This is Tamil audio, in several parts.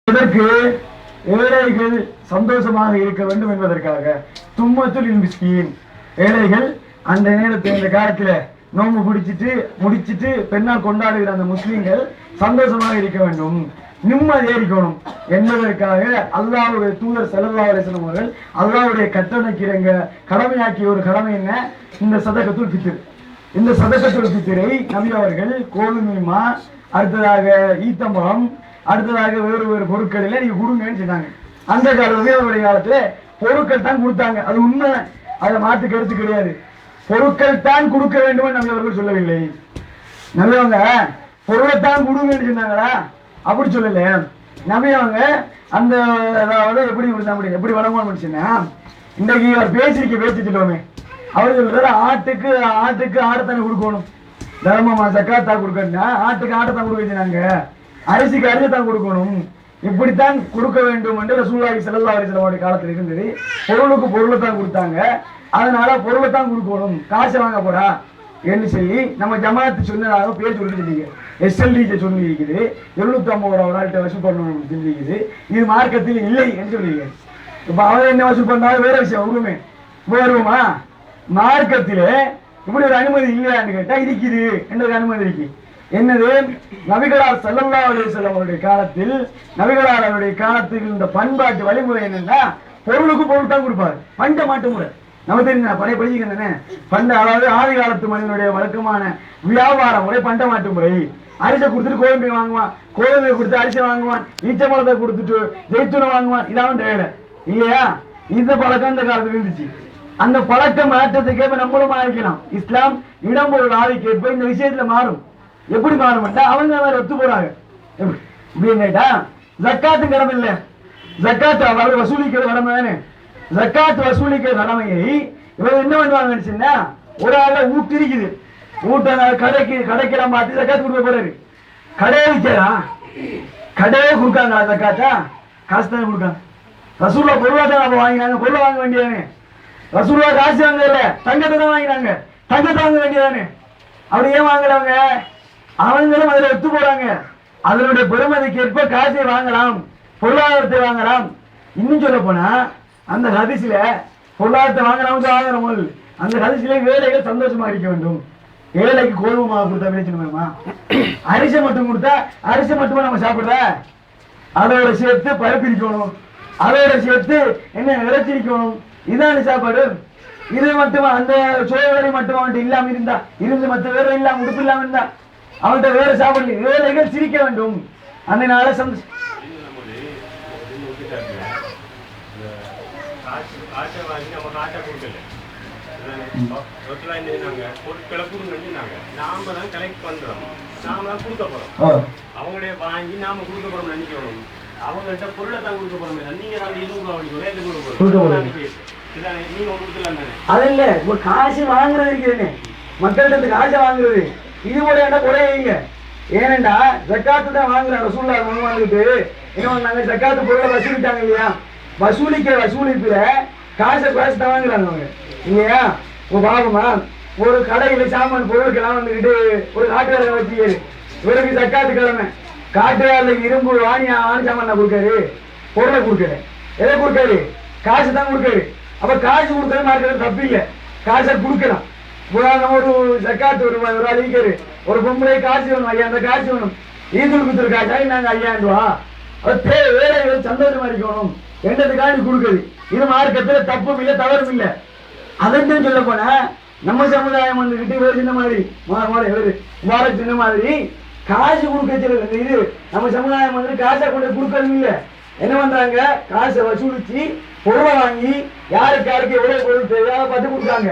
இதற்கு ஏழைகள் சந்தோஷமாக இருக்க வேண்டும் என்பதற்காக தும்மத்துல் மிஸ்கீன், ஏழைகள் அந்த நேரத்தில் இந்த காலத்துல நோம்பு முடிச்சிட்டு பெண்ணால் கொண்டாடுகிற அந்த முஸ்லீம்கள் சந்தோஷமாக இருக்க வேண்டும், நிம்மதியா இருக்கணும் என்பதற்காக அல்லாஹ்வுடைய தூதர் ஸல்லல்லாஹு அலைஹி வஸல்லம் அவர்கள் அல்லாஹ்வுடைய கட்டளைக்கு கடமையாக்கிய ஒரு கடமை என்ன? இந்த சதகத்துல் ஃபித்ர். இந்த சதகத்துல் ஃபித்ரை நபி அவர்கள் கோதுமை, அடுத்ததாக ஈத்தம்பழம், அடுத்ததாக வேறு வேறு பொருட்களில் நீங்க கொடுங்கன்னு சொன்னாங்க. அந்த காலத்துடைய காலத்துல பொருட்கள் தான் கொடுத்தாங்க. அது உண்மை, அதை மாற்று கருத்து கிடையாது. பொருட்கள் தான் கொடுக்க வேண்டும் நபி அவர்கள் சொல்லவில்லை. நபியவங்க பொருளைத்தான் கொடுங்கன்னு சொன்னாங்களா? அப்படி சொல்லல. நபியவங்க அந்த அதாவது எப்படி கொடுத்தா எப்படி வழங்குவான்னு சொன்னா, இன்றைக்கு அவர் பேசிட்டோமே, அவர் சொல்றாரு ஆட்டுக்கு ஆடத்தானே கொடுக்கணும், தர்மமா சக்காத்தா கொடுக்கணும்னா ஆட்டுக்கு ஆடத்தான் கொடுக்க வச்சுனாங்க, அரிசிக்கு அரிசித்தான் கொடுக்கணும், இப்படித்தான் கொடுக்க வேண்டும் என்று ரசூலுல்லாஹி ஸல்லல்லாஹு அலைஹி வஸல்லம் காலத்தில் இருந்தது. பொருளுக்கு பொருளை தான் கொடுத்தாங்க, அதனால பொருளை தான் கொடுக்கணும், காசை வாங்க போறா என்று சொல்லி நம்ம ஜமாத்து சொன்னதாக பேர் சொல்லிட்டு எஸ்எல்டி சொல்லி இருக்குது. 750 ரூபாய்கிட்ட வசூல் பண்ணணும் சொல்லியிருக்குது. இது மார்க்கத்தில் இல்லை என்று சொல்லியிருக்காரு. இப்ப அவர் என்ன வசூல் பண்ணாலும் வேற விஷயம், உருமே வருவோமா? மார்க்கத்திலே இப்படி ஒரு அனுமதி இல்லையான்னு கேட்டா இருக்குது என்ற ஒரு அனுமதி இருக்கு. என்னது? நபிகளார் ஸல்லல்லாஹு அலைஹி வஸல்லம் அவருடைய காலத்தில், நபிகளார் அவருடைய காலத்தில் இந்த பண்பாட்டு வழிமுறை என்னன்னா, பொருளுக்கு பொருள் தான் கொடுப்பாரு, பண்ட மாட்டு முறை. நம்ம தெரியும், பழைய படிச்சுக்கிறேன். பண்ட அதாவது ஆதி காலத்து மனிதனுடைய வழக்கமான வியாபார முறை பண்ட மாட்டு முறை. அரிசை கொடுத்துட்டு கோதுமை வாங்குவான், கோதுமை கொடுத்து அரிசி வாங்குவான், ஈச்சம்பழத்தை கொடுத்துட்டு ஜெய்த்தூனை வாங்குவான், இதான் வேலை இல்லையா? இந்த பழக்கம் இந்த காலத்துல இருந்துச்சு. அந்த பழக்க மாற்றத்துக்கேற்ப நம்மளும் மாறிக்கலாம். இஸ்லாம் இடம்பொருள் ஆதிக்கேற்ப இந்த விஷயத்துல மாறும். எப்படி மாறும்ட்டா, அவங்க வேற ஒத்து போறாங்க. எப்படின்னு கேட்டா, ஜக்காத்து கடமை இல்ல, ஜக்காத்து அவர் வசூலிக்கிற கடமை தானே. ஜக்காத்து வசூலிக்கிற கடமையை இவர் என்ன பண்ணுவாங்கன்னு சொன்னா, ஒரு ஆள ஊட்டிருக்குது, கடைக்கெல்லாம் பார்த்து ஜக்காத்து கொடுக்க போறாரு. கடையை விற்கிறா, கடையே கொடுக்காங்க ஜக்காத்தா, காசு தானே கொடுக்காங்க. ரசூல்லா பொருளாதாரம் நம்ம வாங்கினாங்க, பொருளை வாங்க வேண்டியதானே. ரசூல்லா காசு வாங்கல, தங்கத்தை தான் வாங்கினாங்க, தங்கத்தை வாங்க வேண்டியதானே. அப்படி ஏன் வாங்குறாங்க? அவங்களும் அதுல ஒத்து போறாங்க. அதனுடைய பெருமதிக்கு ஏற்ப காசை வாங்கலாம், பொருளாதாரத்தை வாங்கலாம். இன்னும் சொல்ல போனா அந்த ஹதீஸ்ல பொருளாதாரத்தை வாங்குறவங்க அந்த ஹதீஸ்ல வேலைகள் சந்தோஷமா இருக்க வேண்டும். ஏழைக்கு கோதுமை மாவு கொடுத்தா பேசணுமா? அரிசி மட்டும் கொடுத்தா அரிசி மட்டுமா நம்ம சாப்பிடுற? அதோட சேர்த்து பருப்பு இருக்கணும், அதோட சேர்த்து என்ன இறைச்சிருக்கணும், இதான சாப்பாடு. இது மட்டுமா? அந்த சோழரை மட்டும் அவன்கிட்ட இல்லாம இருந்தா, இருந்து மற்ற வேற இல்லாம உடுப்பு இல்லாம இருந்தா அவன்கிட்ட வேற சாப்பாடு. வேலைகள் சிரிக்க வேண்டும். அதனால அவங்களுடைய வாங்கி நாம கொடுக்க போறோம் நினைக்கணும். அவங்கள்ட்ட பொருளை தான் கொடுக்க போறோம். நீங்க அது இல்ல, காசு வாங்குறது இருக்குதுன்னு மக்கள்கிட்ட காசை வாங்குறது இது போல என்ன குறையுங்க. ஏனண்டா ஜக்காத்து தான் வாங்குற ரசூலுல்லாஹ் வாங்கிட்டு என்ன பண்ணாங்க, ஜக்காத்து பொருளை வசூலிட்டாங்க இல்லையா? வசூலிப்புல காசை தான் வாங்குறாங்க அவங்க இல்லையா? பாபமா ஒரு கடையில சாமான் பொருட்கள்லாம் வந்துக்கிட்டு ஒரு காட்டுக்காரங்க வச்சுக்காரு, இவருக்கு ஜக்காத்து கிழமை, காட்டுக்காரில் இரும்பு வாணி சாமான் கொடுக்காரு, பொருளை கொடுக்காரு. எதை கொடுக்காரு? காசு தான் கொடுக்காரு. அப்ப காசு கொடுக்கறது மார்க்கிறது தப்பு இல்லை, காசை கொடுக்கலாம். ஒரு ஜக்காத்து ஒரு அழிக்காரு, ஒரு பொம்பளை காசு வேணும், ஐயா அந்த காசு வேணும், ஈதுல் ஃபித்ர் காசா நாங்க 5000 ரூபா, வேலைகள் சந்தோஷமா இருக்கணும் என்றதுக்காண்டி கொடுக்குது. இது மார்க்கத்துல தப்பும் இல்லை, தவறும் இல்லை. அதைத்தான் சொல்ல போனா நம்ம சமுதாயம் வந்துகிட்டு வேறு சின்ன மாதிரி சின்ன மாதிரி காசு கொடுக்க இது நம்ம சமுதாயம் வந்து காசை கொண்டு கொடுக்கறது இல்லை. என்ன பண்றாங்க? காசை வசூலிச்சு பொருளை வாங்கி யாருக்கு எவ்வளவு பொருள் தேவையோ பார்த்து கொடுக்குறாங்க.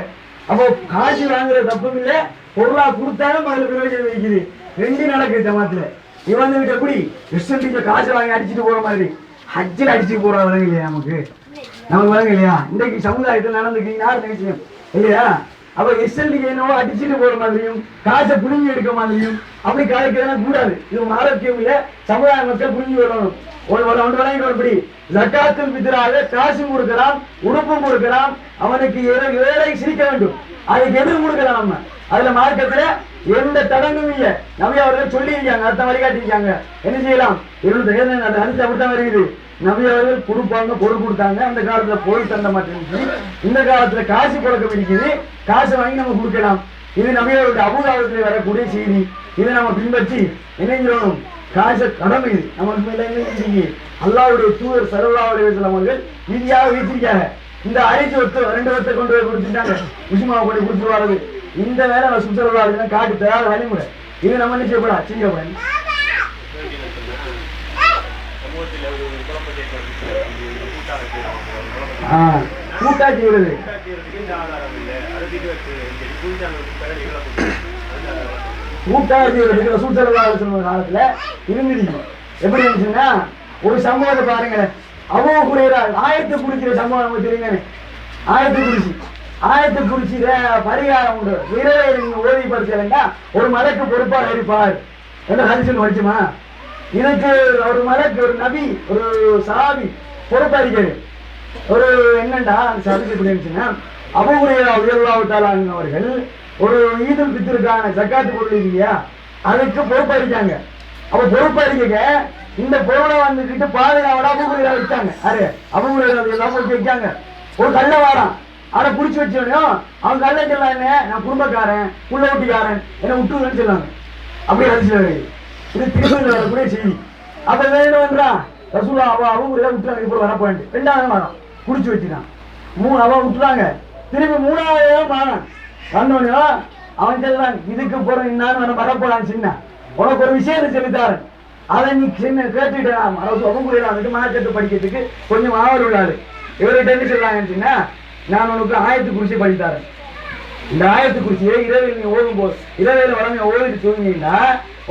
அப்போ காசு வாங்குற தப்பும் இல்லை, பொருளா கொடுத்தாலும் அதுல பிரயோஜனம் இருக்குது. ரெண்டு நடக்குது ஜமாத்துல. இவன் வந்துகிட்ட எப்படி எஸ்என்டில காசை வாங்கி அடிச்சுட்டு போற மாதிரி ஹஜ்ஜில் அடிச்சுட்டு போற வழங்க இல்லையா? நமக்கு வழங்க இல்லையா? இன்றைக்கு சமுதாயத்தில் நடந்துக்கு யார் விஷயம் இல்லையா? அப்ப எஸ்எல்டிக்கு என்னவோ அடிச்சுட்டு போற மாதிரியும் காசை புரிஞ்சு எடுக்க மாதிரியும் அப்படி கலைக்கிறதெல்லாம் கூடாது. இது ஆரோக்கியம் இல்லை, சமுதாய மக்கள் புரிஞ்சு வரணும். ஒன்று ஜக்காத்துல் ஃபித்ராக காசும் கொடுக்கலாம், உடுப்பும் கொடுக்கலாம். அவனுக்கு வேலை சிரிக்க வேண்டும், அதுக்கு எதிர் கொடுக்கலாம். நம்ம அதுல மார்க்கத்துல எந்த தடங்கும் இல்லை. நபி அவர்கள் சொல்லியிருக்காங்க, அர்த்தம் வழிகாட்டிருக்காங்க. என்ன செய்யலாம்? அடுத்து அப்படித்தான் வருகிறது. நபி அவர்கள் கொடுப்பாங்க, பொருள் கொடுத்தாங்க. அந்த காலத்துல பொருள் தந்த மாட்டேங்குது. இந்த காலத்துல காசு புழக்கம் இருக்குது, காசை வாங்கி நம்ம கொடுக்கலாம். இது நபி அவருடைய அபூதாபத்தில் வரக்கூடிய செய்தி. இதை நம்ம பின்பற்றி என்ன செய்யணும்? காசை கடமை இது நமக்கு மேல என்ன அல்லாஹ்வுடைய தூதர் ஸல்லல்லாஹு அலைஹி வஸல்லம் அவர்கள் விதியாக வைத்திருக்காங்க. இந்த 5 வருஷம் 2 வருஷம் கொண்டு போய் கொடுத்துட்டாங்க, உஸ்மாவை கொண்டு கொடுத்து வர்றது. இந்த வேலை நான் சுற்றலாம் காட்டு தராத வழிமுறை. இது நம்ம என்ன செய்யப்படா செய்யப்படாது. கூட்டா செய்யறது கூட்டா செய்யறதுக்கு சூழ்நிலை காலத்துல இருந்துருக்கு. எப்படி இருந்துச்சுன்னா ஒரு சம்பவத்தை பாருங்களேன். அபூ ஹுரைரா ஆயத்தை குறிக்கிற சம்பவம் நமக்கு தெரியுங்க. ஆயத்தை குறிச்சிட பரிகாரம் உண்டு. இரவே நீங்க ஓதி படிச்சா ஒரு மலைக்கு பொறுப்பாக இருப்பார் என்ற ஹதீஸில் படிச்சுமா. இதுக்கு ஒரு மலைக்கு ஒரு நபி ஒரு சஹாபி பொறுப்பறிக்கிறது. ஒரு என்னண்டா அந்த ஹதீஸ் எப்படி இருந்துச்சுன்னா, அபூ ஹுரைரா ரலியல்லாஹு தஆலா அவர்கள் ஒரு ஈதுல் ஃபித்ருக்கான ஜக்காத்து பொருள் இல்லையா, அதுக்கு பொறுப்பறிக்காங்க. அப்ப பொறுப்பறிக்க இந்த பொருளை வந்துக்கிட்டு பாதுகாவலா அபூ ஹுரைரா வச்சாங்க. அபூ ஹுரைரா ரலியல்லாஹு அன்ஹு வைக்காங்க. ஒரு கள்ள வாரம் அதை புடிச்சு வச்சோம். அவன் கல்ல சொல்லாங்க, நான் குடும்பக்காரன் புள்ள ஊட்டிக்காரன் என்ன விட்டுன்னு சொல்லாங்க. அப்படி அடிச்சு இது திருப்பதி வரக்கூடிய செய்தி. அப்ப வேணும்ன்றான் ரசூலா அபூ ஹுரைரா விட்டுறாங்க. இப்போ வரப்போன்ட்டு 2வது வாரம் குடிச்சு வச்சுட்டான். 3 அவ விட்டுறாங்க. திரும்பி 3வது வாரம் வந்தோடனே அவன் சொல்றான், இதுக்கு போற நான் வரப்போறான் சின்ன உனக்கு ஒரு விஷயத்தை சொல்லித்தாரன், அதை நீ சின்ன கேட்டுட்டான். அபூ ஹுரைரா வந்துட்டு மார்க்கெட்டு படிக்கிறதுக்கு கொஞ்சம் ஆவல் உள்ளாரு. இவர்கிட்ட என்ன சொல்றாங்கன்னு சொன்னா, நான் உனக்கு ஆயத்து குறிச்சி படித்தாரன். இந்த ஆயத்து குறிச்சியை இரவில் நீ ஓடும் போது இரவையில வளமை ஓடிட்டு தூங்கினா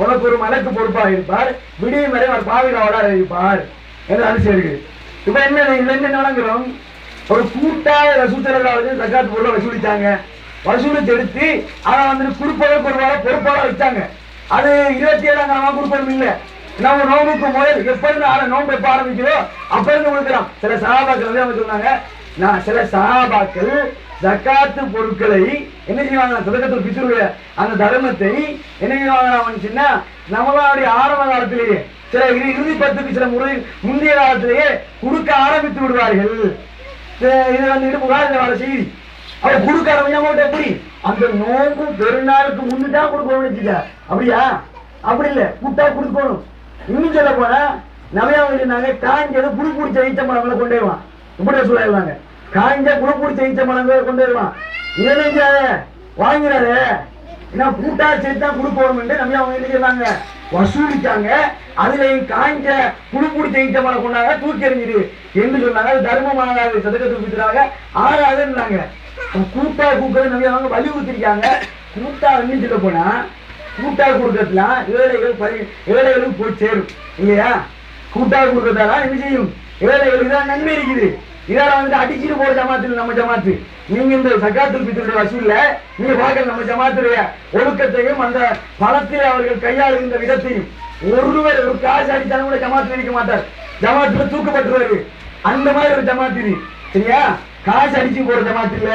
உனக்கு ஒரு மலைக்கு பொறுப்பாக இருப்பார், விடியும் வரை அவர் பாவிகாவலாக இருப்பார் என்று அரிசி இருக்குது. இப்ப என்ன நடக்கிறோம்? ஒரு கூட்டாக சூத்திரக்காவது ஜக்காத்து பொருளை வசூலித்தாங்க. வசூலித்து எடுத்து அதை வந்துட்டு குடுப்பதற்கு ஒரு வாரம் பொறுப்பாக வச்சாங்க. அது 27ஆம் கிழமை கொடுப்பதும் இல்லை. நம்ம நோம்புக்கு முதல் எப்ப இருந்து நோம்பு எப்ப ஆரம்பிக்கிறோம் அப்ப இருந்து கொடுக்கலாம். சில சஹாபாக்கள் வந்து அவங்க சொன்னாங்க, நான் சில சஹாபாக்கள் ஜக்காத்து பொருட்களை என்ன செய்வாங்க, சதகத்துல் ஃபித்ருடைய அந்த தர்மத்தை என்ன செய்வாங்கன்னா நம்மளுடைய ஆரம்ப காலத்திலேயே சில இறுதி 10க்கு சில முந்தைய காலத்திலேயே கொடுக்க ஆரம்பித்து விடுவார்கள். இது வந்துட்டு புகாரில் வர செய்தி. அவ கொடுக்க ஆரம்பிச்சா எப்படி அந்த நோம்பு பெருநாளுக்கு முன்னுதான் கொடுக்கணும்னு வச்சுக்க. அப்படியா? அப்படி இல்லை, கூட்டா கொடுக்கணும். இன்னும் சொல்ல போனா நவையாவது இருந்தாங்க, காய்ஞ்சது புழு பிடிச்ச ஈச்ச மரங்களை கொண்டு வருவான். இப்படி சொல்லிடுவாங்க, காய்ஞ்ச புழு பிடிச்ச ஈச்ச மரங்களை கொண்டு வருவான். இதை வாங்கிறாரு ஏன்னா கூட்டா சேர்த்து தான் கொடுக்கணும் என்று நவையாவது என்ன செய்வாங்க, வசூலிச்சாங்க. அதுல காய்ஞ்ச புழு பிடிச்ச ஈச்ச மரம் கொண்டாங்க, தூக்கி எறிஞ்சிரு என்று சொன்னாங்க. அது தர்மமாகாது, சதகத்துக்கு வித்துறாங்க, ஆகாதுன்னாங்க. கூட்டா கூக்கிறது நவையாவது வலியுறுத்திருக்காங்க. கூட்டா என்ன சொல்ல போனா கூட்டா கொடுக்கறதுலாம் ஏழைகளுக்கு போய் சேரும் இல்லையா? கூட்டா கொடுக்கறதால என்ன செய்யும், ஏழைகளுக்கு தான் நன்மை இருக்குது. இதால வந்துட்டு அடிச்சுட்டு போற ஜமாத்து நம்ம ஜமாத்து. நீங்க இந்த சக்காத்துல் ஃபித்ருடைய வசூல்ல நீங்க பார்க்க நம்ம ஜமாத்துடைய ஒழுக்கத்தையும் அந்த பணத்தில் அவர்கள் கையாளுகின்ற விதத்தையும். ஒருவர் ஒரு காசு அடித்தாலும் கூட ஜமாத்துல இருக்க மாட்டார், ஜமாத்துல தூக்கப்பட்டுருவாரு. அந்த மாதிரி ஒரு ஜமாத்து இது, சரியா? காசு அடிச்சு போற ஜமாத்து இல்ல.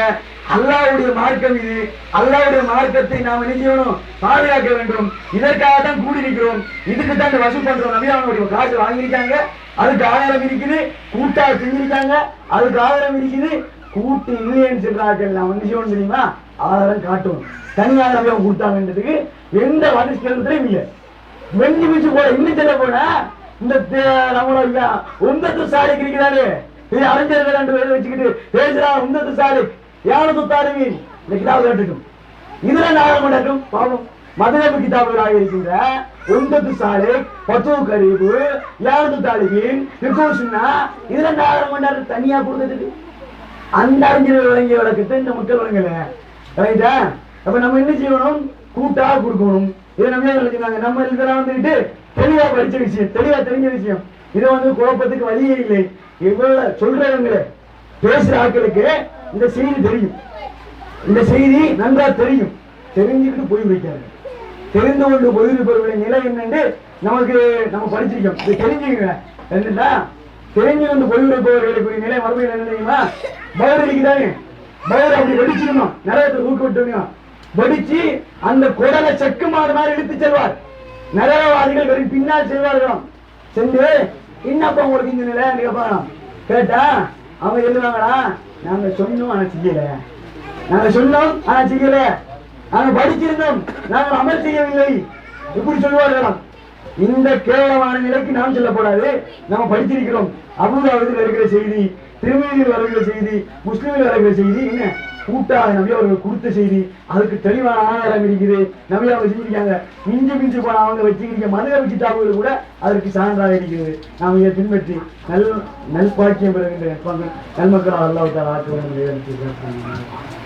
அல்லாஹ்வுடைய மார்க்கம் இது. அல்லாஹ்வுடைய மார்க்கத்தை நாம் என்ன செய்யணும், பாதுகாக்க வேண்டும். இதற்காக தான் கூடி நிற்கிறோம். இதுக்கு தான் இந்த வசூல் பண்றோம். நபியாவுடைய காசு வாங்கியிருக்காங்க, அதுக்கு ஆதாரம் இருக்குது. கூட்டா செஞ்சிருக்காங்க, அதுக்கு ஆதாரம் இருக்குது. கூட்டு இல்லைன்னு சொல்றார்கள். நாம் என்ன செய்யணும் தெரியுமா, ஆதாரம் காட்டணும். தனியாக நபியாவை கொடுத்தாங்கன்றதுக்கு எந்த வடிஸ்கலத்திலையும் இல்லை. வெஞ்சி மிச்சு போல இன்னும் சொல்ல போனா இந்த நம்மளோட உந்தத்து சாலைக்கு இருக்கிறாரு, இது அறிஞர்கள் 2 பேரை வச்சுக்கிட்டு பேசுறா. உந்தத்து சாலை யானது தாருவீன் இந்த கிதாபு கேட்டுட்டும். இதுல நாகம் கொண்டாட்டும் பாவம். மதுரபு கிதாபுகளாக இருக்கின்ற உந்தத்து சாலை, பத்து கரீபு, யானது தாலிபின், விகோசுன்னா இதுல நாகம் கொண்டாடு தனியா கொடுத்ததுக்கு அந்த அறிஞர்கள் வழங்கிய விளக்கத்தை இந்த மக்கள் வழங்கல. ரைட்டா? அப்ப நம்ம என்ன செய்யணும், கூட்டா கொடுக்கணும். இதை நம்ம நினைச்சாங்க. நம்ம இதெல்லாம் வந்துட்டு தெளிவா படிச்ச விஷயம், தெளிவா தெரிஞ்ச விஷயம். இதை வந்து குழப்பத்துக்கு வழியே இல்லை. இவ்வளவு சொல்றவங்களே பேசுற ஆட்களுக்கு இந்த செய்தி தெரியும், இந்த செய்தி நன்றா தெரியும். தெரிஞ்சுக்கிட்டு போய் வைக்காது. தெரிந்து கொண்டு பொதுப்பொருளுடைய நிலை என்னன்னு நமக்கு நம்ம படிச்சிருக்கோம். இது தெரிஞ்சுக்கங்க. என்னன்னா தெரிஞ்சு கொண்டு பொதுப்பொருளுடைய நிலை மறுபடியும் என்ன தெரியுமா, பயிர் அடிக்குதானே, பயிர் அப்படி வெடிச்சிடணும், நிறைய ஊக்க விட்டுருங்க. வெடிச்சு அந்த குடலை செக்கு மாடு மாதிரி இழுத்து செல்வார். நரகவாதிகள் வெறும் பின்னால் செல்வார்களாம். சென்று என்னப்பா உங்களுக்கு இந்த நிலை கேட்பாங்க. கேட்டா அவங்க எழுதுவாங்களா, நாங்க சொன்னோம் ஆனா செய்யல, நாங்க சொன்னோம் ஆனா செய்யல, நாங்க படிச்சிருந்தோம் நாங்கள் அமல் செய்யவில்லை, இப்படி சொல்லுவார்களாம். இந்த கேவலமான நிலைக்கு நாம் சொல்லக்கூடாது. நம்ம படிச்சிருக்கிறோம். அபூதாவுதில் வருகிற செய்தி, திருமதியில் வருகிற செய்தி, முஸ்லிமில் வருகிற செய்தி என்ன கூட்டாக நபி அவர்கள் கொடுத்த செய்தி. அதுக்கு தெளிவான ஆதாரம் இருக்குது. நபி அவங்க செஞ்சிருக்காங்க. மிஞ்சி போன அவங்க வச்சுக்கிற மதுரை வச்சுட்டாங்க கூட அதற்கு சான்றாக இருக்கிறது. நாம் இதை பின்பற்றி நல்பாக்கியம் பெறுகின்ற நல்மக்களால் அல்லாஹ் தஆலா ஆக்க வேண்டும்.